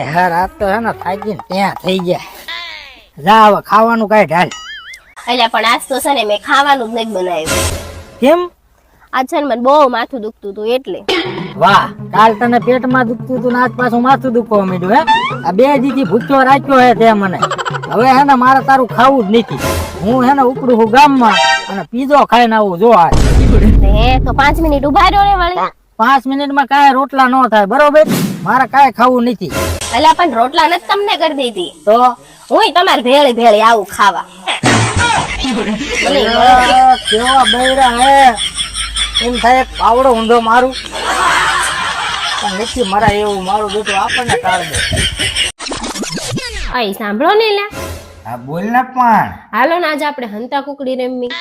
હાય હાર આ તો હે ને થાકીને ત્યાં થઈ ગયા. જા હવે ખાવાનું કાંઈ ઢાલ. એટલે પણ આજ તો છે ને મેં ખાવાનું જ નથી બનાવ્યું. કેમ? આજ છે ને મને બહુ માથું દુખતું હતું એટલે. વાહ, કાલ તને પેટમાં દુખતું હતું ને આજ પાછું માથું દુખવા માંડ્યું હે. આ 2 દીથી ભૂખ્યો રાખ્યો હે તે મને. હવે હે ને મારે તારું ખાવું જ નથી. હું હે ને ઉપડું હું ગામમાં અને પીઝો ખાઈને આવું જો આજ. હે તો 5 મિનિટ ઉભા રહ્યો રે વળી. 5 મિનિટમાં કાંઈ રોટલા ન થાય બરોબર. મારે કાંઈ ખાવું નથી. એટલે પણ રોટલા નથી તમને કરી દીધી તો હું તમારે ભેળી ભેળી આવું ખાવા. કેવા બૈરા હે. એમ થાય પાવડો ઊંધો મારું પણ નથી મારા એવું મારું બેટું આપણને કાઢ દે. આઈ સાંભળો ને લા. હા બોલ ને પણ. હાલો ને આજે આપણે હંતા કુકડી રમવી.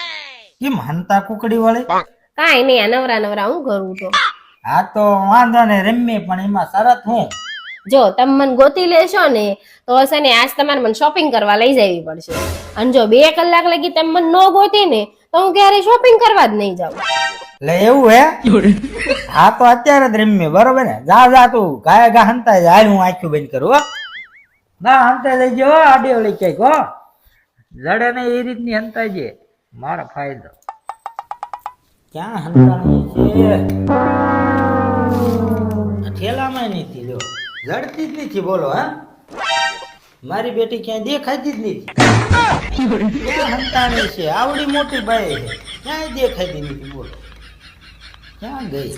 કેમ હંતા કુકડી વાળી? કાંઈ નહીં આ નવરા નવરા હું કરું તો. હા તો વાંધો ને રમી પણ એમાં શરત હું? જો તમે મને ગોતી લેશો ને તો હશે ને આજ તમારે મને શોપિંગ કરવા લઈ જવી પડશે. અને જો 2 કલાક લગી તમે મને ન ગોતી ને તો હું ક્યારે શોપિંગ કરવા જ નહીં જાઉં. એટલે એવું હે? હા તો અત્યારે જ રમી બરોબર ને. જા જા તું ગાય ગા હંતા જાય. હું આંખ્યું બંધ કરું હો. ના હંતા લઈ ગયો આડી ઓળી ક્યાંક હો. લડે ને એ રીતની હંતાઈ છે મારો ફાયદો. ક્યાં હંતાણી છે? ઠેલામાં નથી લ્યો. લડતી જ નથી બોલો હા. મારી બેટી ક્યાંય દેખાતી જ નથી. ક્યાં હંતાણી છે? આવડી મોટી ભાઈ છે ક્યાંય દેખાતી નથી બોલો. ક્યાં ગઈ?